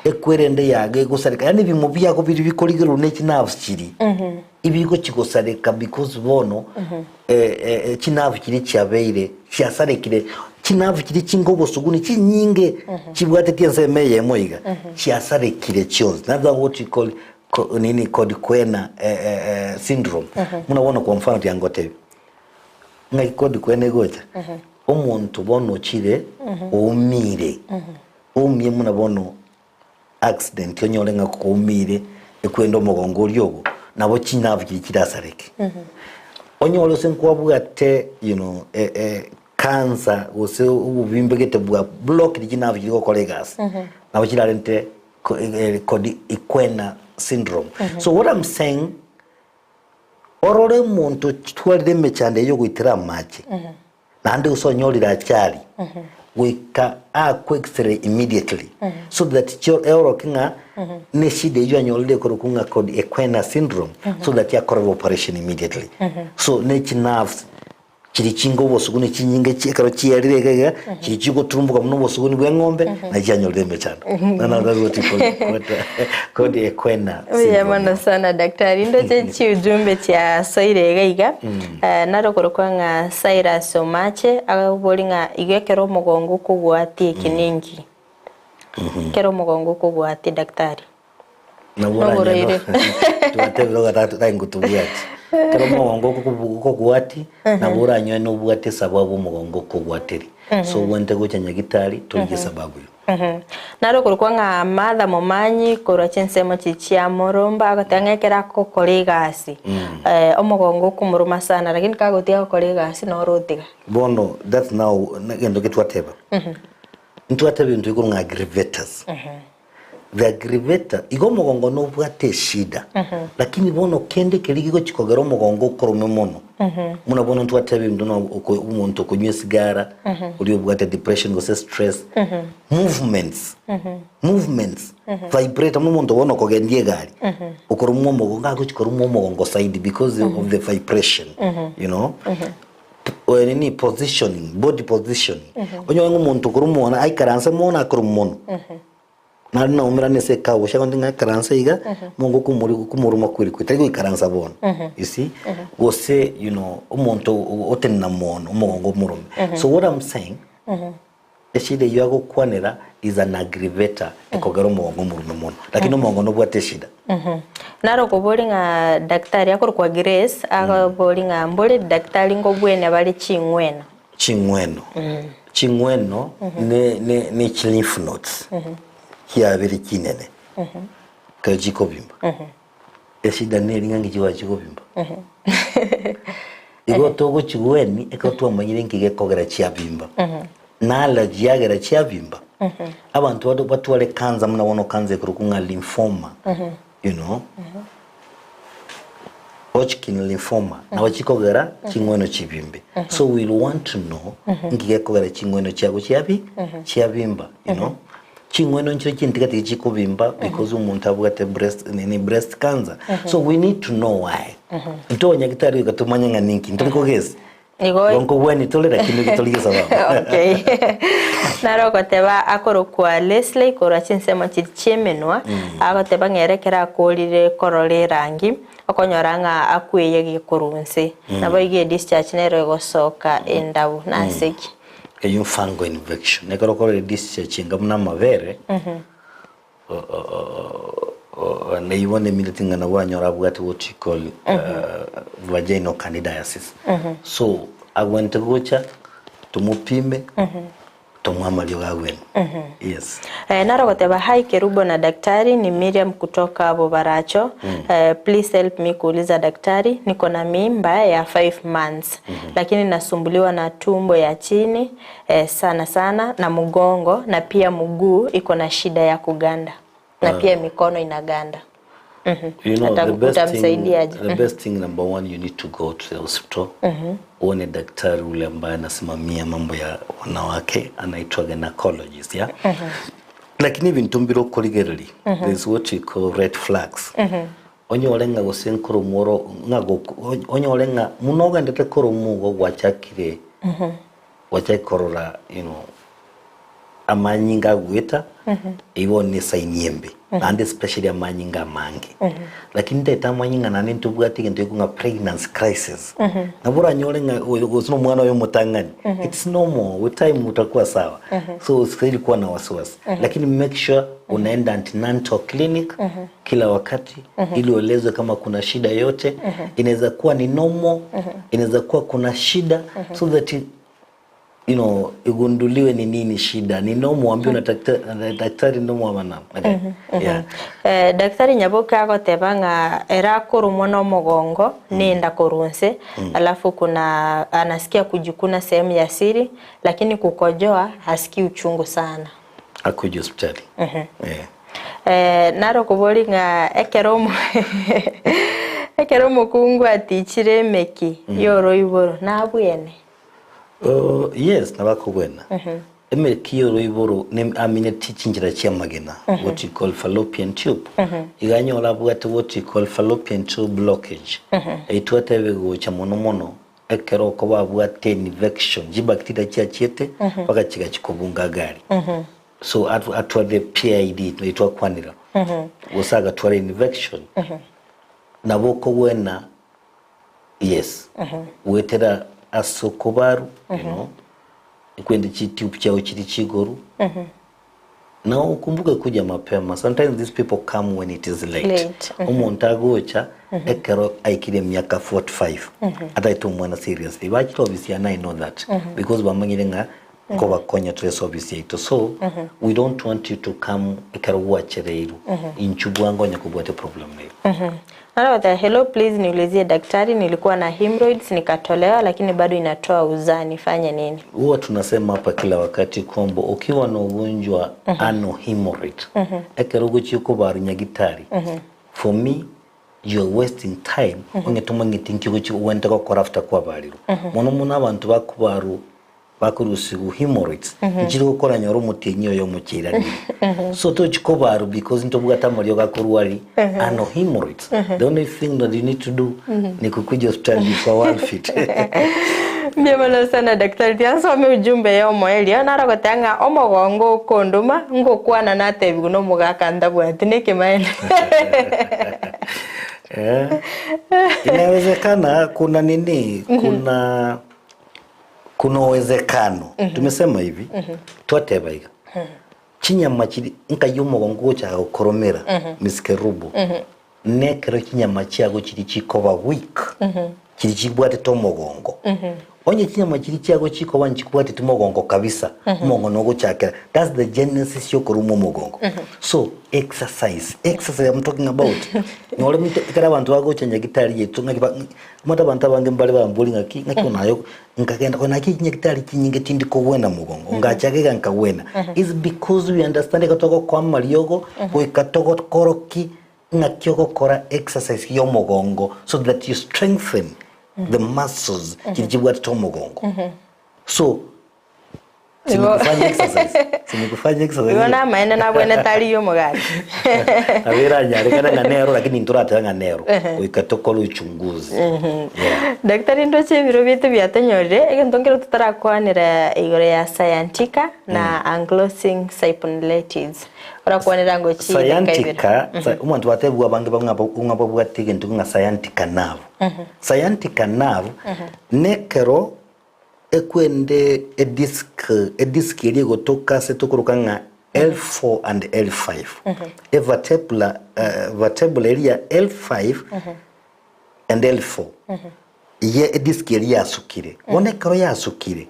ekwerende yage gusareka yani bimubya ko biri bikorigero neki nerves kiri ibigo kigosareka because bono kinavu kiri cyabeire cyasarekire kinavu kiri kingobosuguni kinyinge kibwate tiensemeye moiga cyasarekire cyose that's what you call nini Kodikwena syndrome munabona kwa mfano yangote ngai Kodikwena gocha omuntu bono kire umire umye munabono accident yonyolenga ko umire ekwenda omugongo ryogo nabo kinavu kirasareke onyolo senkwabuate you know cancer ose ububimbegete bwa block kinavu kiriko kolegas nabo kirarente Kodikwena syndrome so what I'm saying orore muntu twalire mechande yo gwitira maji nande usonyolira cyari we can quick immediately so that your euro kinga neshide yo anyolire korukunga Kodikwena syndrome so that ya correct operation immediately so neki nerves kiri kingo bosuguni kinyinge cyekaro cyarire kiri kigo turumbuka muno bosuguni bwe ngombe na cyanyolire mechano nana that's what Kodikwena Uyamana sana daktari ndoje cyujumbe cya soire gaiga narokoroka nga saira somache abolinga igekero mugongo kugwati kiningi kero mugongo kugwati daktari nabura tuatebero gatatu ngutubwati kero mugongo kugwati nabura nyo no bwate sababu mugongo kugwatiri so wente gochanya gitari tuje sababu narokoroka nga madha momanyi koro chensemo chichia moromba agatangekera ko kolegasi omugongo kumuruma sana lakini kagotia kolegasi no rotiga bono that's now ngendo kitwateba ntwatebe ntuko nga aggravators the aggravator igo mugongo no bwate shida lakini bono kende keligo chikogero mugongo korume mono muna bono ntwatebe ndono umuntu kunywe sigara uri bwate depression go stress movements vibrate umuntu bono kogendie gari ukorumo mugongo akochikorumo mugongo side because of the vibration you know or any positioning body positioning onyo umuntu kurumona aikaranse mona akurumono na umira nese kawo shakondi nga karansa iga mungu kumuruma kwiri kwitari karansa bona you see gose you know umuntu otenna mono umongo murume so what I'm saying eshide yago kwanera is an aggravator ekogero umongo murume mono lakini umongo no bwate shida naro ko bolinga daktari akor kwa Grace aga bolinga mbole daktari ngo bwene bali chingweno ne lymph nodes kia veri kinene kajiko bimba eshida neri ngangi jiwa jiko bimba igo togo chigweni ekotwa manyire ngige kogera chia bimba nala jiagera chia bimba abantu watu wale kanza mna wono kanze kurukunga lymphoma you know Hodgkin lymphoma na wachikogera chingweno chibimbe. So we'll want to know ngikekogera chingweno chago chiabimba, you know. Chingweno nchiro chintikati chikubimba because umuntu abwate breast cancer. So we need to know why. Nto nyakitari katumanya ninki ntolikogezi. Wonko weni tolera kinu kitoliza baba. Okay. Narogoteba akorokwa Leslie korachinsema chichemenwa agoteba ngerekera akolire korore rangi okonyoranga akweye gikorunse naboige discharge nero gosoka endabu naseki eyo fungal infection nekorokore discharge ngamna mavere na yone militinga na wanyora bwati what you call vaginal candidiasis. So agwente gocha tumupime tumwamalio gagwen. Yes. Narogoteba hai kerubo na daktari ni Miriam kutoka Bobaracho. Please help me kuuliza daktari, niko na mimba ya 5 months lakini nasumbuliwa na tumbo ya chini sana na mgongo na pia mguu iko na shida ya kuganda na pia mikono inaganda. You know, the best thing number one, you need to go to the hospital. Uone daktari ule ambaye anasimamia mambo ya wanawake anaitwa gynecologist, yeah. Lakini vintumbiro koligerali, there's what you call red flags. Onye olenga gosenkoro moro ngago onye olenga munoga ndete koro mugo wachakire wachakorora, you know, amanyinga gweta iwo ni sainyembe and especially amanyinga mange lakini ndeta amanyinga nani ntubwati ngento ikunga pregnancy crisis nabura nyolenga uzino mwana oyo mutangani it's normal with time utakuwa sawa so usikili kuwa na wasiwasi lakini make sure unaenda antenatal clinic kila wakati ili uelezwe kama kuna shida yote inaweza kuwa ni normal inaweza kuwa kuna shida so that you know, igunduliwe ni nini shida. Ni nomo ambiyo na daktari nomo amana. Yeah. Daktari nyaboka agoteba nga erakoro mwana mugongo nenda korunse alafu kuna anasikia kujikuna sehemu ya siri lakini kukojoa hasikii uchungu sana. Akuje hospitali. Naro kuboli nga ekeromo kungu atichire meki yoro iboro na abwene. Yes, nabakubwena. Kiyo roiboro amine tichinjira chia magena what you call fallopian tube. Iganyo labwate what you call fallopian tube blockage. Etwate bego cha mono ekero ko babwate infection jibacteria chia chiete paka chiga chikobunga gari. So atwa the PID no itwa kwanira. Usaga tware infection. Naboko wena yes. Wetera asokobaru, you know, kwende chitube chao chiti chigoru. Na ukumbuke kuja mapema. Sometimes these people come when it is late. Umontagocha ekero aikire miaka 45. Ata ito mwana seriously. Wachito obviously and I know that because bamangirenga koba konya tres obviously ito. So we don't want you to come ekero wachereiru. Inchubuango nyakubwate problem na hello please niulizie daktari nilikuwa na hemorrhoids nikatolewa lakini bado inatoa uzani nifanye nini? Huwa tunasema hapa kila wakati kwamba ukiwa na ugonjwa ano hemorrhoid ekerogo chiko baru nyagitari for me you're wasting time ongetuma ngitinki gochi uwente ko korafta kwa bariro mono muna abantu bakubaru bakurusigu hemorrhoids njiri gukora nyoro mutinyo yo mukirani so to chikobaru because ntobugata muri gakurwari ano hemorrhoids the only thing that you need to do ni kukuja hospitali kwa Worldfit. Mbona sana daktari tiansome ujumbe ya omoelio naragotanga omogongo konduma ngokwana nate biguno mugakanda bwati nekemaene. Inawezekana kuna nini kuna uwezekano tumesema hivi twatebaiga chinyama chiri nkayumo gongo cha koromera miskerubo nekero chinyama chago chiri chikoba week chiri chibwate tomogongo onye chinyama chiri chago chikoba nchikubwate tomogongo kabisa mogongo nogo chakera that's the genesis yokorumo mogongo so exercise I'm talking about ngole mtekera abantu bago chanya gitari yetu mata abantu bange mbale bambuli ngaki nayo nkagenda kona kinye gitari kinyinge tindi ko wena mugongo ngachakega nkawena is because we understand katoko kwa maliogo ko katoko koroki ngakyo gukora exercise yo mugongo so that you strengthen the muscles kijibwa to mugongo. So Simikufanya exercise. Iwana maana na bwene tali yo mugari. Abira nyari kana nganero lakini nturata nganero. Ikatokolo uchunguzi. Daktari ndoche biro bitu byatanyorire egentongero tutarakwanira igore ya sciatica na ankylosing spondylitis. Orakwanira ngo chi sciatica umuntu batebwa bange bangabo bwatike ntunga sciatica nerve. Sciatica nerve nekero ekwende disk iri gotoka setokuruka nga L4 and L5. Vertebral area L5 and L4. Ye disk iri yasukire. Onekaro yasukire.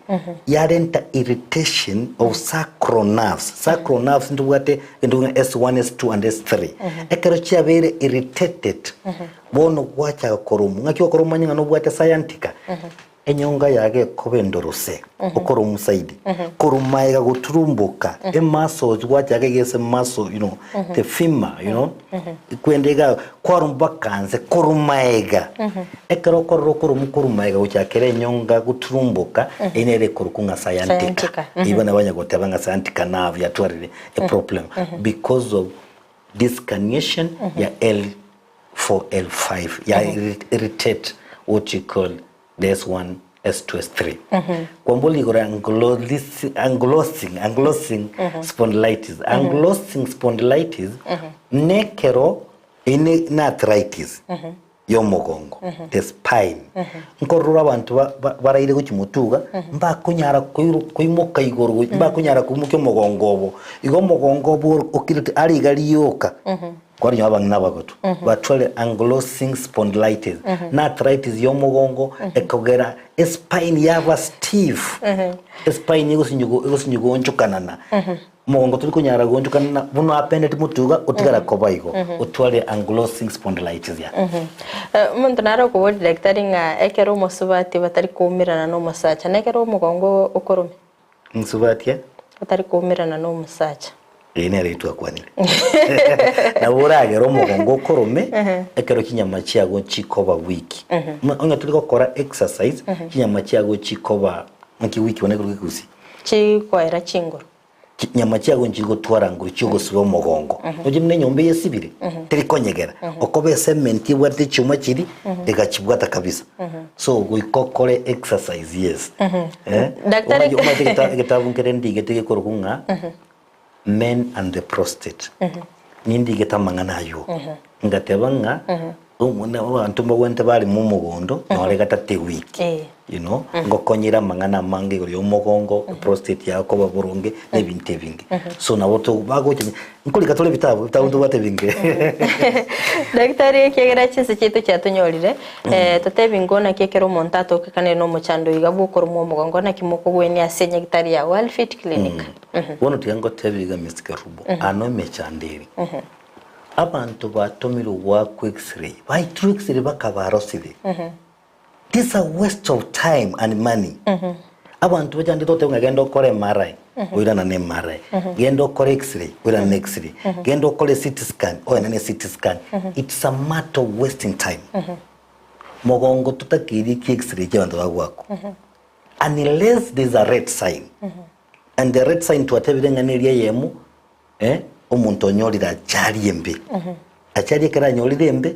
Yarenta irritation of sacral nerves. Sacral nerves ndubwate ndunga S1, S2 and S3. Ekaro chia very irritated. Bono wacha korumu. Ngaki korumu nyanga no bwate sciatica. Enyonga yage kobendorose okoro umusaidi korumaega guturumbuka muscles wajaga gese muscle the femur kwendega kwarumba kanze korumaega ekero kororo mukurumaega uchakere enyonga guturumbuka enere korukunga sciatica even abanya gotabanga sciatica nerve yatwarire a problem because of disconnection ya L4 L5 ya irritate what you call there's one S2 S3. Kwamboli gora ankylosing spondylitis. Ankylosing spondylitis nekero ine arthritis yo mugongo the spine. Nkorura abantu baraire kuchimutuga mba kunyara kuimoka igoro mba kunyara kumuke mugongo obo igo mugongo obo okirite ari galiyoka kwari nyabanga nabagoto batwale ankylosing spondylitis na arthritis yo mugongo ekogera spine yaba stiff spine ego onchukanana mugongo turi kunyara gonchukanana buno appendage mutuga utigara kobaigo utwale ankylosing spondylitis ya umuntu naro ko daktari nga ekero musubati batari kumirana no musacha nekero mugongo ukorume musubati batari kumirana no musacha ine reitwa kwanire na burage ro mugongo korume ekero kinyama chiago chikoba wiki onga tuliko kora exercise kinyama chiago chikoba mki wiki oneko Gusii chikwera chingoro nyama chiago nchigo twaranguru chigo subo mugongo ojimne nyombe yesibire teri konyegera okobe cement ibwate chuma chiri egachibwata kabisa so goikokore exercise yes daktari getabunkere ndige korukunga men and the prostate nindi getamangana yo ngatebanga umuna abantu bagwente bali mu mugondo nore gatate wiki ngokonyira mangana mange yo mugongo prostate yako baburunge nebinte bingi so nabo to bagoche nkuri gatole bitabo bate bingi daktari kegera chese chetu chatunyorire tatebingona kekero montato kakane no muchando igabukoro mu mugongo na kimoko gweni asenye gitari ya Worldfit clinic wono tiyango tebiga Mr. Rubo ano mechandiri abantu batomiro wa x-ray by x-ray bakabarosire this is a waste of time and money abantu bajandi tote ngagendo kore MRI oira na MRI gendo kore x-ray oira na x-ray gendo kore CT scan oira na CT scan it's a matter of wasting time mogongo tutakiri x-ray cy'abantu bagwako unless there's a red sign and the red sign to atebirenga neria yemu omuntu onyorira cyariyembe acyari kera nyorira embe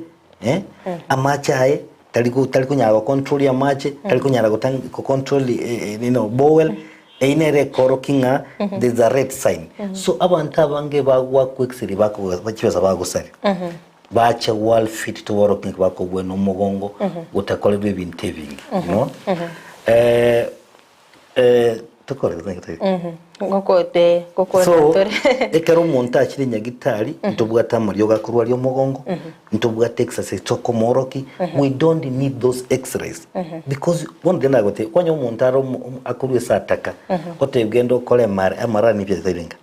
amachae tali kunyara control ya mache tali kunyara ko control bowel einere korokinga there's a red sign so abantu abange bagwa kwexiri bako bakibaza bagusari bacha Worldfit to working bako bweno mugongo utakolerwe ibintu bingi tukore ngokote so ekero monta akiri nyagitari ntubwata maryo gakurwa ryo mugongo ntubwata exercise toko moroki we don't need those x-rays because one day nagote kwanya umuntu akurwe sataka otebgendo kole mara ni byeziringa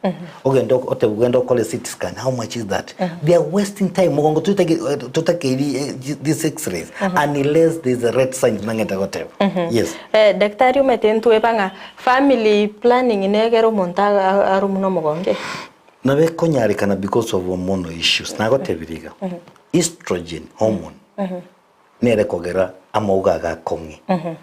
ogendo otebgendo kole CT scan how much is that they are wasting time mugongo tutake these x-rays unless there's a red sign nangeta gote yes daktari umetentu epanga family planning inegero monta arumuno mugonge nabe konyarikana because of hormonal issues nagotebiriga estrogen hormone nere kogera amauga gakongi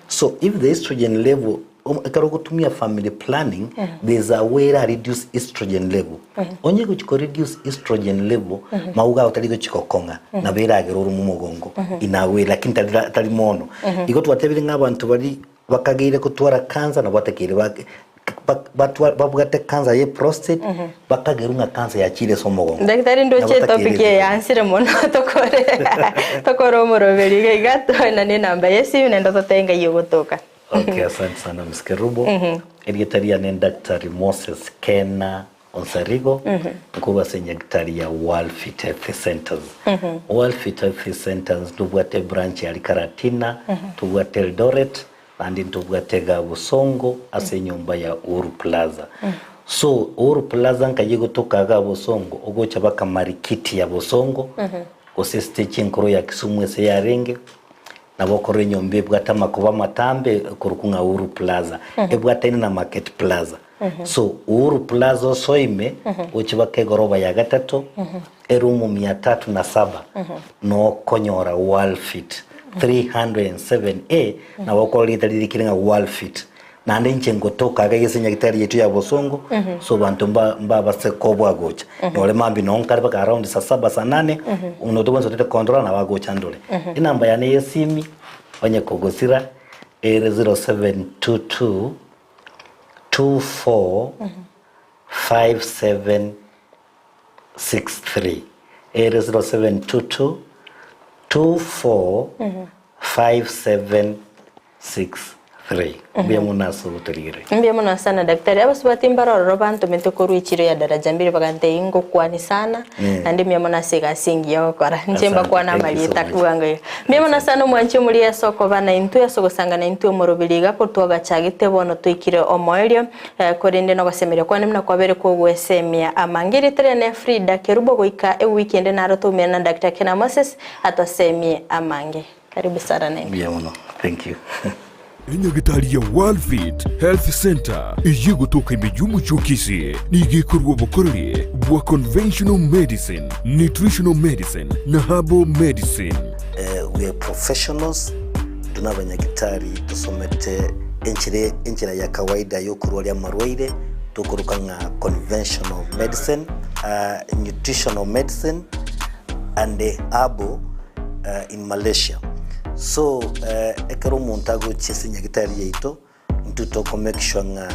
so if the estrogen level ekaro gutumia family planning there's a way to reduce estrogen level onye guchiko reduce estrogen level mauga utaligo chikokonga na beragero mu mugongo inawe lakini tali mono iko twatebiri ng'abantu bari bakagire kutwara cancer na batekire babugate cancer ye prostate bakagerunga cancer ya chile somogongo daktari ndoche topic ya ansire mono tokoro moroberi gato na ni namba yesi nenda totenga yogotoka. Okay, asante sana Mskerubo. Erigetaria ni Daktari Moses Kena Onsarigo. Kuba senyegitari ya Worldfit Health Centers. Worldfit Health Centers tubwate branch ya Karatina, tubwate Eldoret, andi tubwate Gabusongo ase nyumba ya Uhuru Plaza. So Uhuru Plaza nkajigo toka Gabusongo ogocha baka marikiti ya Busongo. Ose stage nkoro ya Kisumu ese ya Renge. Nabokore nyombe bwata makuba matambe kurukunga Uhuru Plaza ebwata ina na Market Plaza so Uhuru Plaza soime uchibake goroba ya gatatu erumu 307 no konyora Worldfit 307A na bokore litalikiringa Worldfit na ande nchengo toka agayesenya gitari yetu ya Bosongo so bantu mba se kobwa gocha nole mambi no nkari baka around saa 7 saa 8 unodobanzo tete control na bagocha ndole inamba ya ne yesimi onye kogosira 0722 24 5763 0722 24 5763 Mbiyamuna subutirire. Mbiyamuna sana daktari. Abasubati mbaroro bantu mentokoru ichiro ya daraja mbiri bagante ingo kwani sana. Andi mbiyamuna siga singi yo kora. Njemba kwa na malita kuanga. Mbiyamuna sana mwanchi muri ya soko bana intu ya soko sangana intu morobiriga ko twaga chagite bono twikire omoelio korinde no gasemere kwa nimna kwa bere ko gwesemia amangiri trene Frida kerubo goika e weekend na roto mena Dr. Kena Moses atasemie amange. Karibu sana nene. Mbiyamuna. Thank you. Enyagitari ya Worldfit Health Center iyigo toka imijumu chokisi nigikorwa bokorere bwa conventional medicine, nutritional medicine na herbal medicine. We are professionals. Tunabanyagitari tusomete enchire ya kawaida yo kurwalia marwaire tukurukanga conventional medicine, nutritional medicine and herbal in Malaysia. So ekero montago chesinya gitari yeito ntutoko make sure nga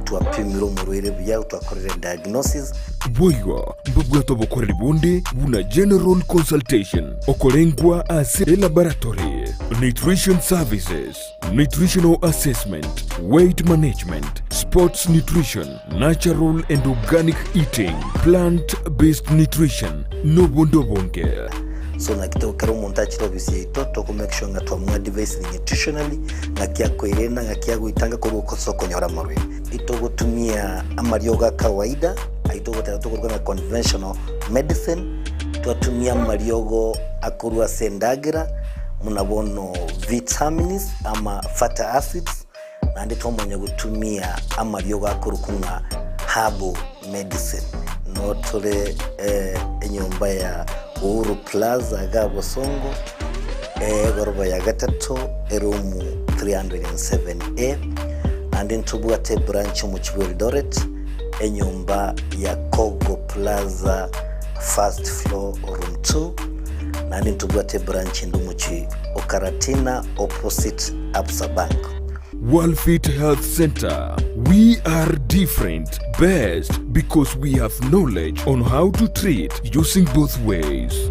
tuapimiro murwire bya twakorere diagnosis boywa mbugwato bokorere bonde buna general consultation okolengwa as laboratory nutrition services, nutritional assessment, weight management, sports nutrition, natural and organic eating, plant-based nutrition no bondo bonke. So na kito kero montachiro bisi to make sure nga twa device nutritionally na kia koirena nga kia guitanga ko soko nyora marwe ito gutumia amarioga kawaida aito gutatu na conventional medicine twatumia mariogo akurwa sendagira munabono vitamins ama fatty acids na ndito mwenye gutumia amarioga akurukunga herbal medicine no tole enyomba ya Uhuru Plaza Gabosongo goroba ya gatatu erumu 307A and then tubwate branch mu Eldoret enyumba ya Kogo Plaza first floor room 2 and then tubwate branch ndumuchi Okaratina opposite Absa Bank. Worldfit Health Center. We are different, best because we have knowledge on how to treat using both ways.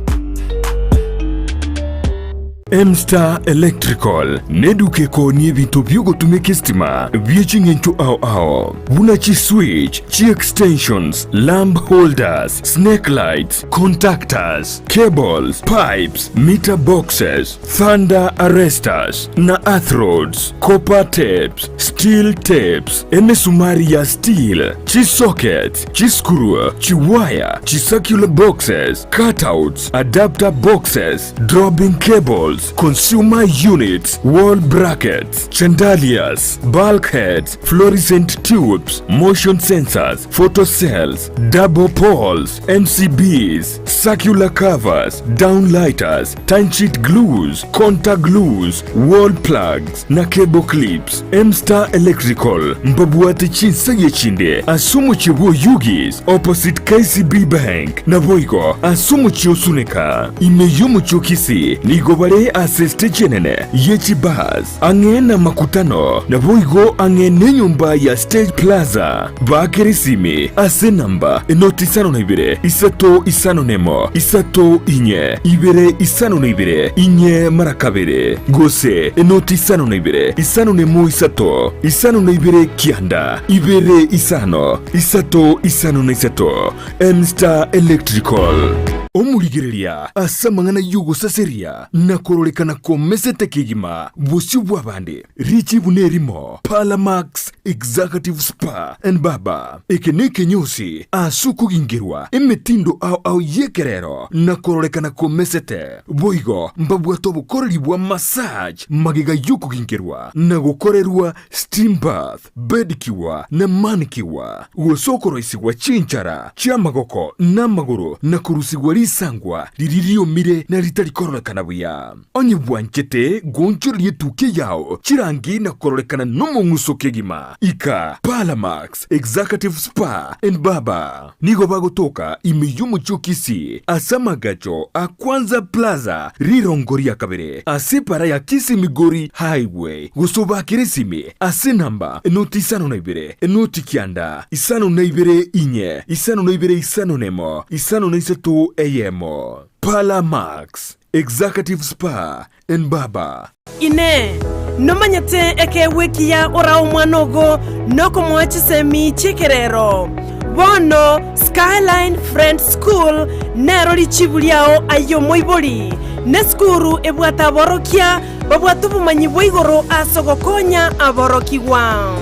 M-Star Electrical neduke ko ni bintu byugo tumeke stima byechingencho ao buna chi switch chi extensions, lamp holders, snake lights, contactors, cables, pipes, meter boxes, thunder arresters na earth rods, copper tapes, steel tapes, emesumari ya steel, chi socket, chi screw, chi wire, chi circular boxes, cutouts, adapter boxes, dropping cables, cables, consumer units, wall brackets, chandeliers, bulkheads, fluorescent tubes, motion sensors, photocells, double poles, MCBs, circular covers, downlighters, time sheet glues, contact glues, wall plugs na cable clips. M-Star Electrical mbabuate chinsaye chinde asumu chibuo Yugis opposite KCB Bank na boigo asumu chiosuneka imeyumu chukisi nigobare aseste chenene yechi bas angena makutano na boigo angene nyumba ya Stage Plaza bakerisimi ase namba enoti isano na ibere isato isano nemo isato inye ibere isano na ibere inye marakabere gose enoti isano na ibere isano nemo isato isano na ibere kianda ibere isano isato isano na isato M-Star Electrical omurigereria asamangana yugo saseria nakorolekana komesete kigima busi bwabande richi bunerimo Palamax Executive Spa and Baba ekeneke nyosi asuku gingerwa emetindo au yekerero nakorolekana komesete boigo mbabwato bukorelibwa massage magiga yuko gingerwa nagokorerwa steam bath bedikiwa na manikiwa usokoroisigwa chinchara chamagoko namaguru nakurusigwa risangwa riririo mire na ritarikorolekana buya onye bwanchete gonchurlie tuke yao chirangi nakorolekana nomungusoke gima ika Palamax Executive Spa and Baba nigo bagotoka imeyumu chukisi asamagacho akwanza plaza rirongoria kabere asipara ya Kisii Migori Highway gusoba kirisimi ase namba enoti isano na ibere enoti kianda isano na ibere inye isano na ibere isano nemo isano na isato eyemo Palamax Executive Spa and Baba ine nomanyate eke wekia ora umwanogo noko mwachisemi chikerero bono Skyline Friends School nero lichibuliao ayo moiboli ne skuru ebwata borokia babwatu bumanyi bwigoro asogokonya aborokiwa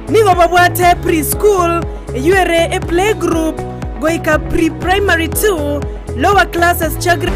nigo babwate preschool yuere a playgroup goika pre-primary 2 lower classes chagre